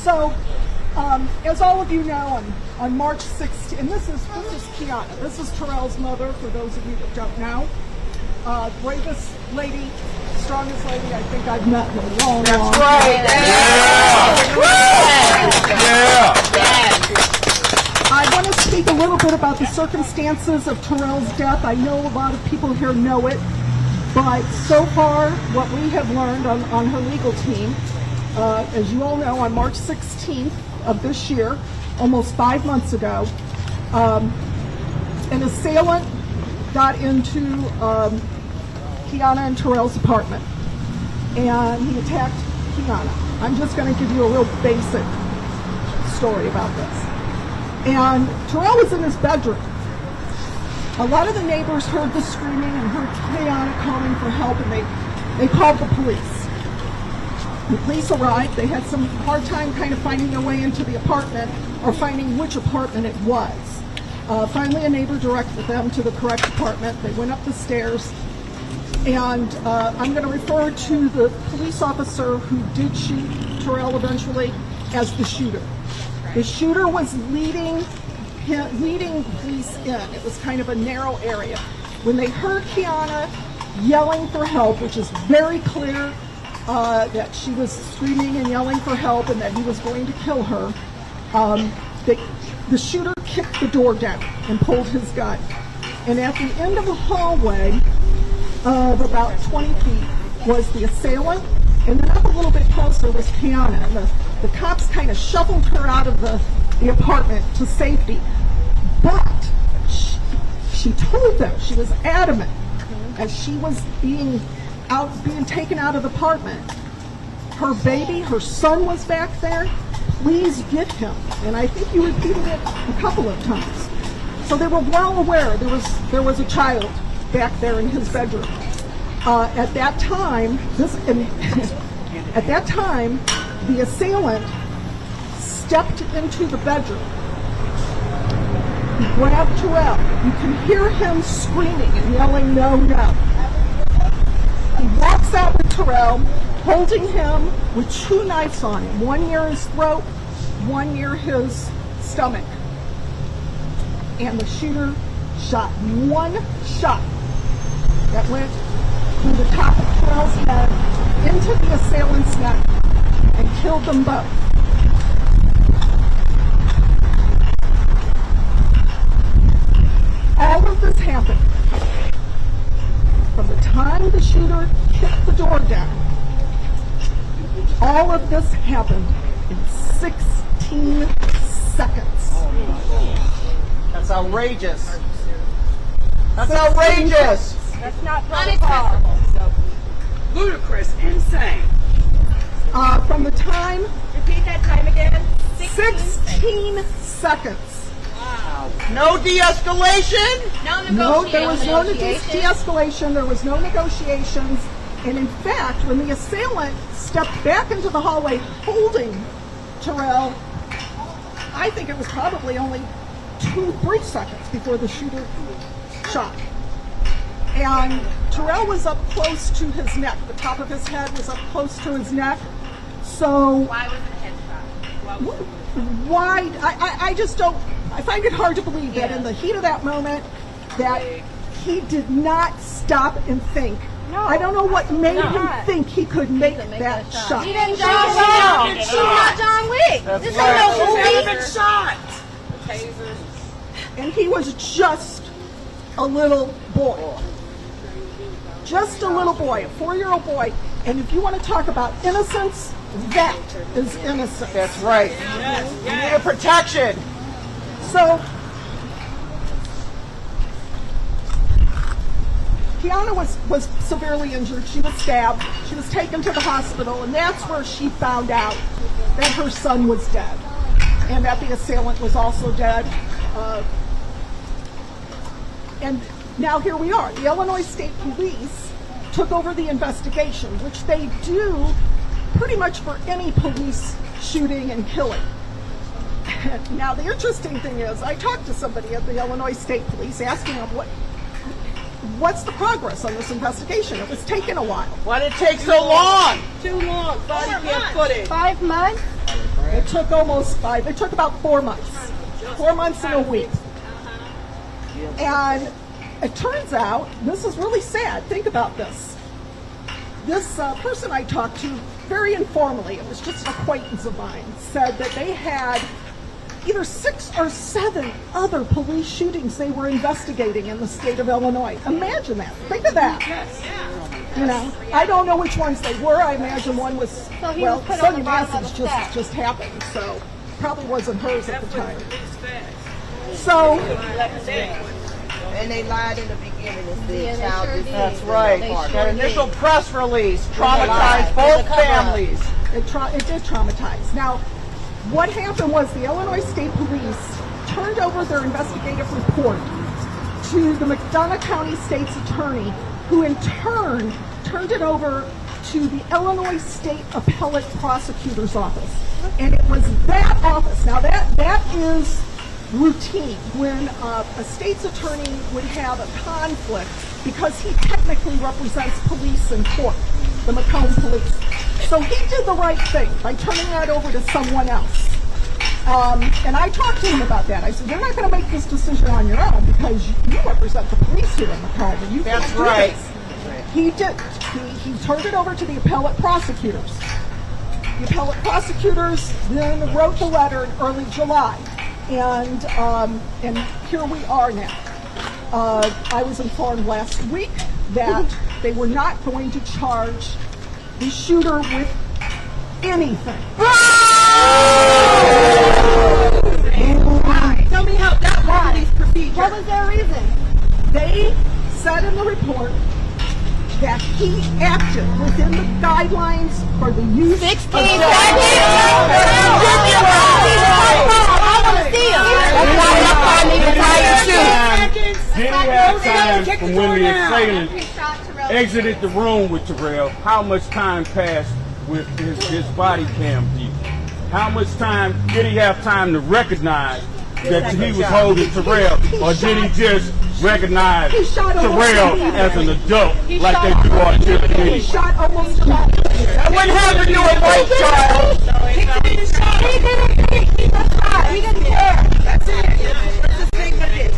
So, as all of you know, on March 16th, and this is Kiana. This is Terrell's mother, for those of you that don't know. Bravest lady, strongest lady I think I've met in a long, long time. I want to speak a little bit about the circumstances of Terrell's death. I know a lot of people here know it, but so far what we have learned on her legal team, as you all know, on March 16th of this year, almost 5 months ago, an assailant got into Kiana and Terrell's apartment, and he attacked Kiana. I'm just going to give you a real basic story about this. And Terrell was in his bedroom. A lot of the neighbors heard the screaming and heard Kiana calling for help, and they called the police. The police arrived. They had some hard time kind of finding their way into the apartment or finding which apartment it was. Finally, a neighbor directed them to the correct apartment. They went up the stairs, and I'm going to refer to the police officer who did shoot Terrell eventually as the shooter. The shooter was leading police in. It was kind of a narrow area. When they heard Kiana yelling for help, which is very clear that she was screaming and yelling for help and that he was going to kill her, the shooter kicked the door down and pulled his gun. And at the end of the hallway of about 20 feet was the assailant, and then up a little bit closer was Kiana. And the cops kind of shuffled her out of the apartment to safety. But she told them, she was adamant, as she was being taken out of the apartment, her baby, her son was back there. Please get him. And I think you repeated it a couple of times. So they were well aware there was a child back there in his bedroom. At that time, the assailant stepped into the bedroom. He grabbed Terrell. You can hear him screaming and yelling, "No, no." He walks out with Terrell, holding him with 2 knives on him, one near his throat, one near his stomach. And the shooter shot one shot that went through the top of Terrell's head into the assailant's neck and killed them both. All of this happened from the time the shooter kicked the door down. All of this happened in 16 seconds. That's outrageous. That's outrageous. That's not unacceptable. Ludicrous, insane. From the time... Repeat that time again. 16 seconds. Wow. No de-escalation? No, there was no de-escalation. There was no negotiations. And in fact, when the assailant stepped back into the hallway holding Terrell, I think it was probably only 2-3 seconds before the shooter shot. And Terrell was up close to his neck. The top of his head was up close to his neck. So why was it a headshot? Why? I just don't. I find it hard to believe that in the heat of that moment that he did not stop and think. No. I don't know what made him think he could make that shot. He didn't shot. He's not John Wick. This ain't no movie. Shot. Tasers. And he was just a little boy. Just a little boy, a 4-year-old boy. And if you want to talk about innocence, that is innocence. That's right. Yes. You needed protection. So, Kiana was severely injured. She was stabbed. She was taken to the hospital, and that's where she found out that her son was dead and that the assailant was also dead. And now here we are. The Illinois State Police took over the investigation, which they do pretty much for any police shooting and killing. Now, the interesting thing is, I talked to somebody at the Illinois State Police asking them what's the progress on this investigation. It was taking a while. Why did it take so long? Too long. Body cam footage. 5 months? It took almost 5. It took about 4 months. 4 months and a week. And it turns out, this is really sad. Think about this. This person I talked to, very informally, it was just an acquaintance of mine, said that they had either 6 or 7 other police shootings they were investigating in the state of Illinois. Imagine that. Think of that. You know, I don't know which ones they were. I imagine one was, So he well, was put on Sonia the bottom of Massey's the stack. just happened, so probably wasn't hers at the time. Facts. So, And they lied in the beginning and Yeah, said they child sure is did. That's right. They sure That initial did. press release lied. traumatized both There's a cover-up. families. it did traumatize. Now, what happened was the Illinois State Police turned over their investigative report to the McDonough County State's Attorney, who in turn turned it over to the Illinois State Appellate Prosecutor's Office. And it was that office. Now that is routine when a state's attorney would have a conflict because he technically represents police in court, the Macomb police. So he did the right thing by turning that over to someone else. And I talked to him about that. I said, you're not going to make this decision on your own because you represent the police here in Macomb. And you That's can't do right. this. He did. He turned it over to the appellate prosecutors. The appellate prosecutors then wrote the letter in early July. And here we are now. I was informed last week that they were not going to charge the shooter with anything. Tell me how that was these procedures. What was their reason? They said in the report that he acted within the guidelines for the use 16 of seconds. I want to see him. That's why I need to tie your shoes. Did he have time from when the assailant exited the room with Terrell? How much time passed with his body cam people? How much time did he have time to recognize that he was holding Terrell, or did he just recognize Terrell as an adult like they do on He TV? shot almost a lot. That wouldn't have to do with rape, child. He didn't care. That's it. Let's just think of this.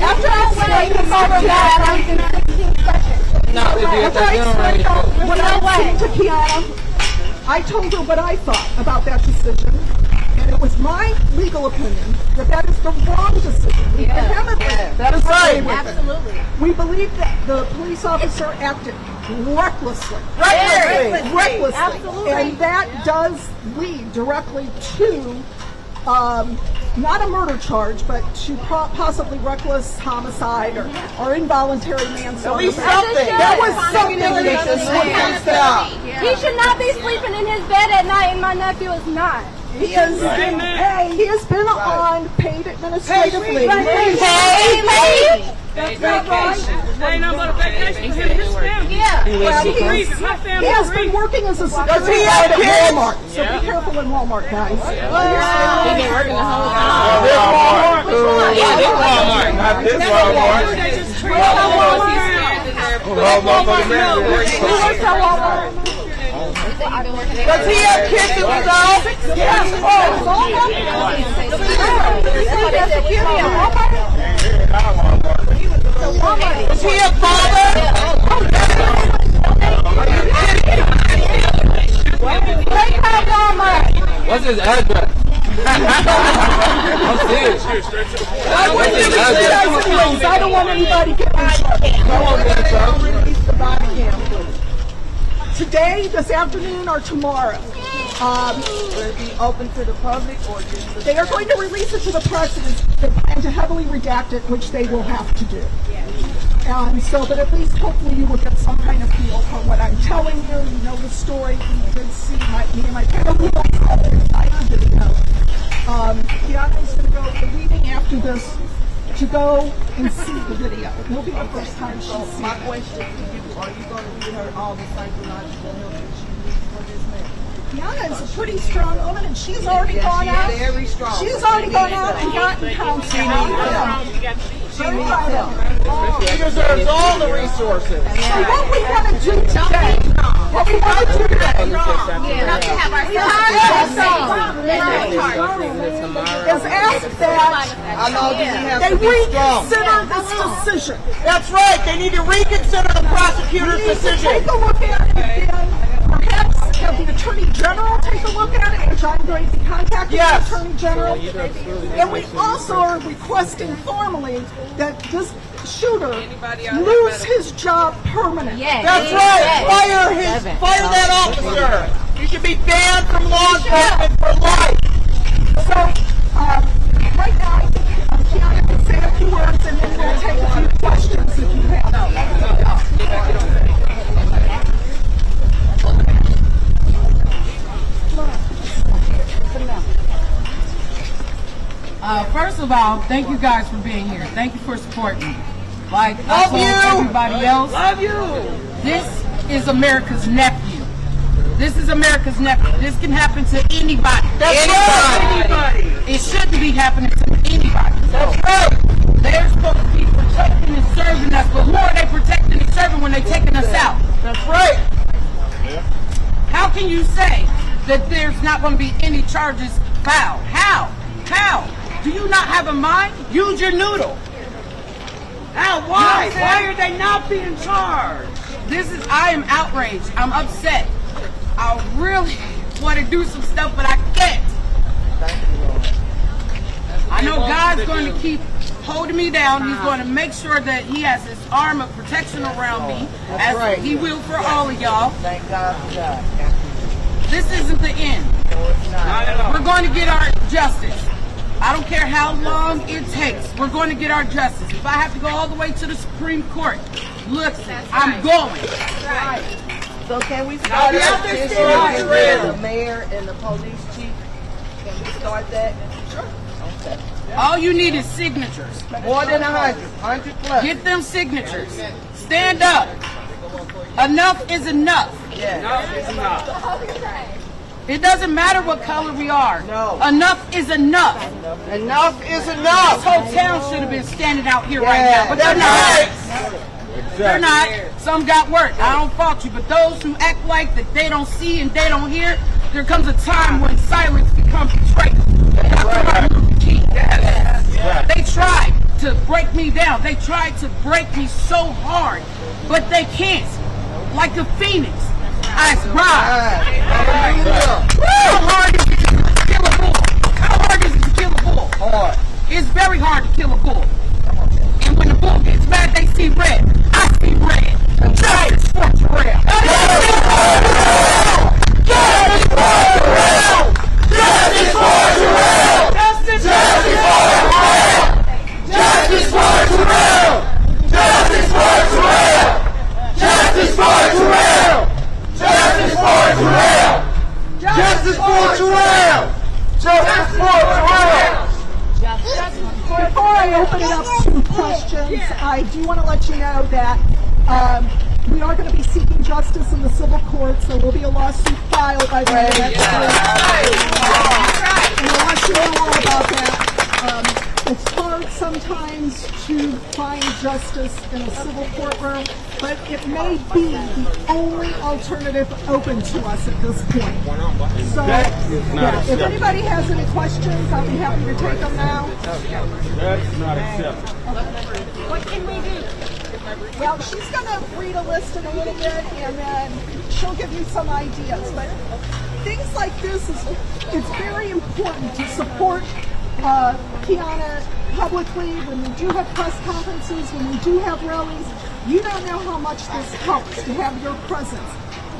After I explained this over that, I was in 16 seconds. After I explained what I said to Kiana, I told her what I thought about that decision. And it was my legal opinion that that is the wrong decision. We vehemently That is right. disagree with it. Absolutely. We believe that the police officer acted recklessly. Recklessly. Absolutely. And that does lead directly to not a murder charge, but to possibly reckless homicide or involuntary manslaughter. At least As it something. should. That was something Accountability. that this would stop. He should not be sleeping in his bed at night, and my nephew is not. He has been on paid administrative leave. Hey, lady. That's vacation. That ain't no but a vacation for him and his family. Yeah. Well, She grieving. My he family has been grieving. working as a Does security he have guard at kids? Walmart. So be careful in Walmart, guys. This Walmart. Yeah, this Walmart. Not this Walmart. They just treat him. He works at Walmart. Does he have kids himself? Yes. Is he a father? What's his address? I'm serious. I don't want anybody getting in trouble. Release the body cam footage. Today, this afternoon, or tomorrow. Will it be open to the public or just the They are going to release it to the press and to heavily redact it, which they will have to do. And so, but at least hopefully you will get some kind of feel for what I'm telling you. You know the story. We did see me and my family saw the entire video. Kiana is going to go the meeting after this to go and see the video. It will be the first time she's seen My it. question to you, are you going to give her all the psychological help that she needs for this man? Kiana is a pretty strong woman, and she's already gone out. Very strong. She's already gone out and gotten counseling. She got to be. She needs help. She deserves all the resources. So what we want to do today, what we want to do today is ask that I know you have they to be strong. reconsider this decision. That's right. They need to reconsider the prosecutor's We need to decision. take a look at it and perhaps have the Attorney General take a look at it, which I'm going to be contacting the Attorney General. And we also are requesting formally that this shooter lose his job permanently. That's right. Fire that officer. He should be banned from law enforcement for life. So, right now, I think Kiana can say a few words and then we'll take a few questions if you have. First of all, thank you guys for being here. Thank you for supporting me. Like I told everybody else, this is America's nephew. This is America's nephew. This can happen to anybody. Anybody. It shouldn't be happening to anybody. That's right. They're supposed to be protecting and serving us, but who are they protecting and serving when they're taking us out? That's right. How can you say that there's not going to be any charges filed? How? Do you not have a mind? Use your noodle. How? Why? Why are they not being charged? I am outraged. I'm upset. I really want to do some stuff, but I can't. I know God's going to keep holding me down. He's going to make sure that he has his arm of protection around me, as he will for all of y'all. Thank God for that. This isn't the end. We're going to get our justice. I don't care how long it takes. We're going to get our justice. If I have to go all the way to the Supreme Court, listen, I'm going. So can we start the mayor and the police chief? Can we start that? Sure. Okay. All you need is signatures. More than 100 plus. Get them signatures. Stand up. Enough is enough. It doesn't matter what color we are. No. Enough is enough. Enough is enough. This whole town should have been standing out here right now, but they're not. They're not. Some got work. I don't fault you, but those who act like that they don't see and they don't hear, there comes a time when silence becomes betrayal. They tried to break me down. They tried to break me so hard, but they can't. Like a phoenix, I rise. How hard is it to kill a bull? How hard is it to kill a bull? Hard. It's very hard to kill a bull. And when the bull gets mad, they see red. I see red. Justice for Terrell. Justice for Terrell. Justice for Terrell. Justice for Terrell. Justice for Terrell. Justice for Terrell. Justice for Terrell. Justice for Terrell. Justice for Terrell. Justice for Terrell. Justice for Terrell. Before I open it up to questions, I do want to let you know that we are going to be seeking justice in the civil courts. There will be a lawsuit filed by the next week. And I'll let you know all about that. It's hard sometimes to find justice in a civil courtroom, but it may be the only alternative open to us at this point. So, if anybody has any questions, I'll be happy to take them now. That's not acceptable. What can we do? Well, she's going to read a list in a little bit, and then she'll give you some ideas. But things like this, it's very important to support Kiana publicly. When we do have press conferences, when we do have rallies, you don't know how much this helps to have your presence.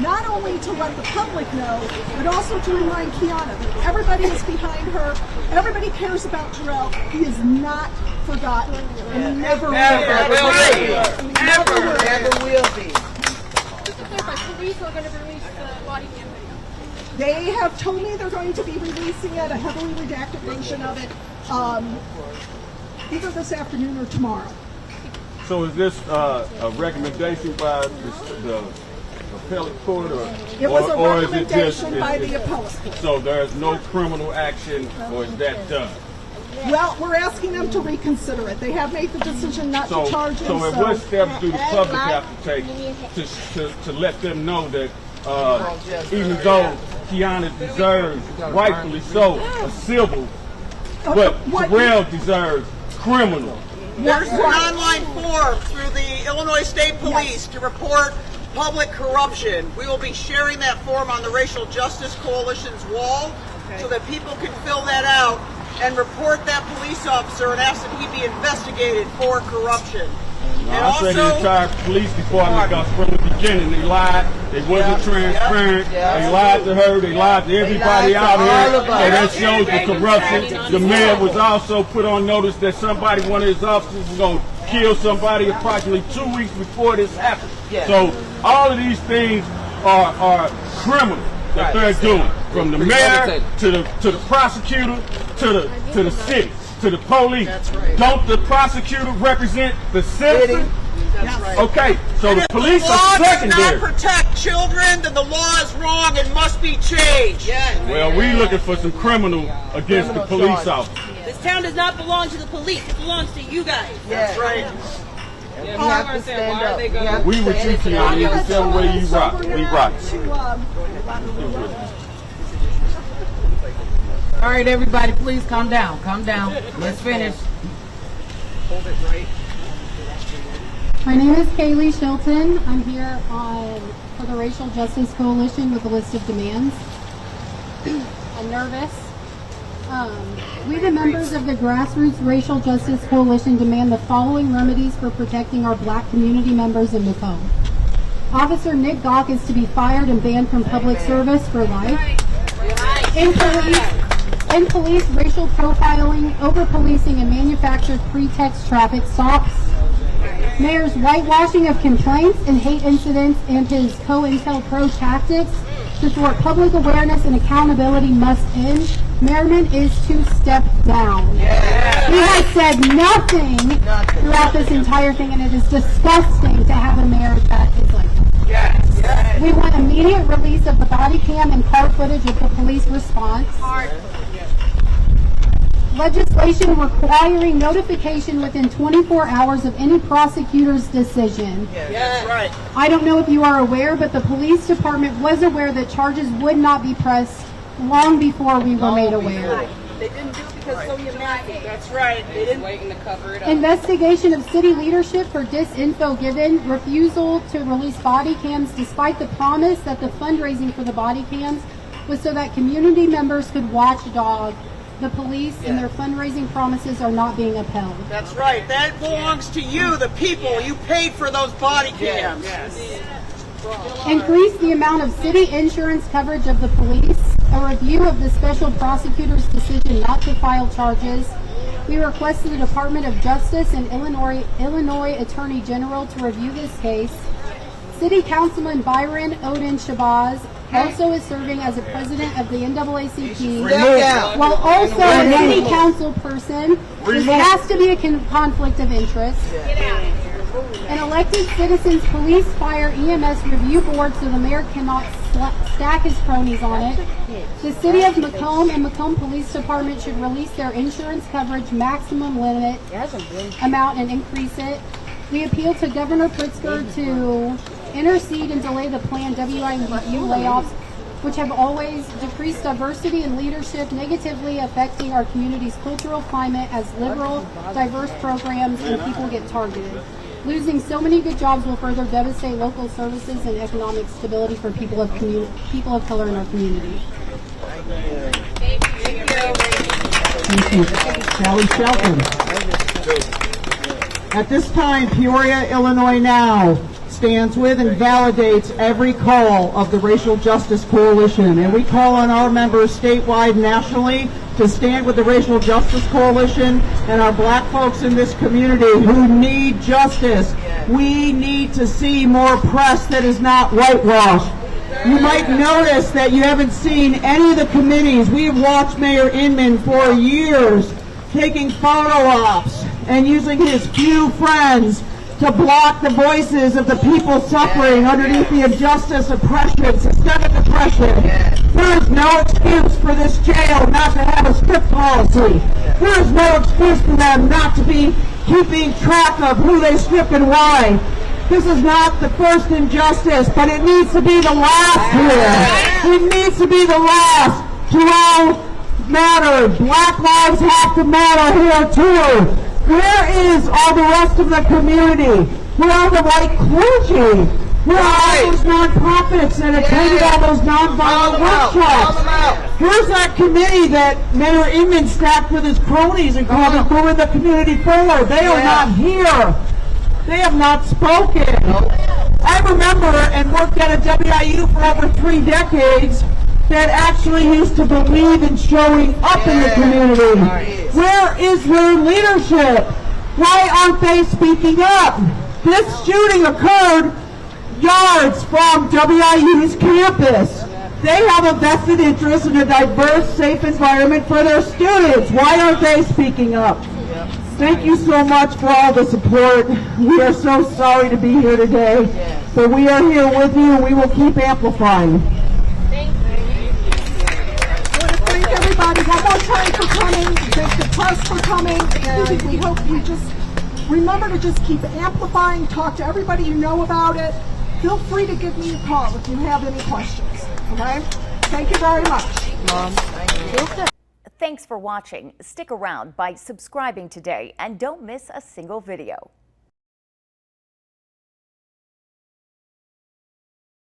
Not only to let the public know, but also to remind Kiana that everybody is behind her. Everybody cares about Terrell. He is not forgotten, and he never will be. Never will be. Police are going to release the body cam video. They have told me they're going to be releasing it, a heavily redacted version of it, either this afternoon or tomorrow. So is this a recommendation by the appellate court, It was a or is it just recommendation by the appellate court. So there's no criminal action, or is that done? Well, we're asking them to reconsider it. They have made the decision not to charge him. So at what steps do the public have to take to let them know that even though Kiana deserves, rightfully so, a civil, but Terrell deserves criminal? There's an online form through the Illinois State Police to report public corruption. We will be sharing that form on the Racial Justice Coalition's wall so that people can fill that out and report that police officer and ask that he be investigated for corruption. And I said the entire police department, because from the beginning they lied, they wasn't transparent, they lied to her, they lied to everybody out here, and that shows the corruption. The mayor was also put on notice that one of his officers was going to kill somebody approximately 2 weeks before this happened. So all of these things are criminal that they're doing, from the mayor to the prosecutor to the city, to the police. That's right. Don't the prosecutor represent the citizen? That's right. Okay, so And the if police the law are does secondary. not protect children, then the law is wrong and must be changed. Well, we looking for some criminal against the police officer. This town does not belong to the police. It belongs to you guys. That's right. We have to stand up. We with you, Tiana. You can tell where you rock. We rock. All right, everybody, please calm down. Calm down. Let's finish. My name is Kaylee Shilton. I'm here for the Racial Justice Coalition with a list of demands. I'm nervous. We, the members of the Grassroots Racial Justice Coalition, demand the following remedies for protecting our black community members in Macomb. Officer Nick Gawk is to be fired and banned from public service for life. In police, racial profiling, over-policing, and manufactured pretext traffic stops. Mayor's whitewashing of complaints and hate incidents and his COINTELPRO tactics to thwart public awareness and accountability must end. Merriman is to step down. He has said nothing throughout this entire thing, and it is disgusting to have a mayor that is like that. We want immediate release of the body cam and car footage of the police response. Legislation requiring notification within 24 hours of any prosecutor's decision. That's right. I don't know if you are aware, but the police department was aware that charges would not be pressed long before we were made aware. They didn't do it because Sonia Mackey. That's right. They didn't. Waiting to cover it up. Investigation of city leadership for disinfo given, refusal to release body cams despite the promise that the fundraising for the body cams was so that community members could watchdog the police, and their fundraising promises are not being upheld. That's right. That belongs to you, the people. You paid for those body cams. Increase the amount of city insurance coverage of the police. A review of the special prosecutor's decision not to file charges. We request the Department of Justice and Illinois Attorney General to review this case. City Councilman Byron Odin Shabazz also is serving as a president of the NAACP, while also a city council person. There has to be a conflict of interest. An elected citizens police, fire, EMS review board so the mayor cannot stack his cronies on it. The city of Macomb and Macomb Police Department should release their insurance coverage maximum limit amount and increase it. We appeal to Governor Pritzker to intercede and delay the planned WICS layoffs, which have always decreased diversity and leadership, negatively affecting our community's cultural climate as liberal, diverse programs and people get targeted. Losing so many good jobs will further devastate local services and economic stability for people of color in our community. Thank you. Sally Shelton. At this time, Peoria, Illinois Now stands with and validates every call of the Racial Justice Coalition. And we call on our members statewide, nationally, to stand with the Racial Justice Coalition and our black folks in this community who need justice. We need to see more press that is not whitewashed. You might notice that you haven't seen any of the committees. We have watched Mayor Inman for years taking photo ops and using his few friends to block the voices of the people suffering underneath the injustice, oppression, systemic oppression. There is no excuse for this jail not to have a script policy. There is no excuse for them not to be keeping track of who they strip and why. This is not the first injustice, but it needs to be the last here. It needs to be the last to all matter. Black lives have to matter here too. Where is all the rest of the community? Where are the white clergy? Where are all those nonprofits that attended all those nonviolent workshops? Where's that committee that Mayor Inman stacked with his cronies and called it Moving the Community Forward? They are not here. They have not spoken. I remember and worked at a WIU for over 3 decades that actually used to believe in showing up in the community. Where is their leadership? Why aren't they speaking up? This shooting occurred yards from WIU's campus. They have a vested interest in a diverse, safe environment for their students. Why aren't they speaking up? Thank you so much for all the support. We are so sorry to be here today, but we are here with you and we will keep amplifying. Thank everybody one more time for coming. Thank the press for coming, and we hope you just remember to just keep amplifying. Talk to everybody you know about it. Feel free to give me a call if you have any questions. Okay? Thank you very much. Mom, thank you. Thanks for watching. Stick around by subscribing today and don't miss a single video.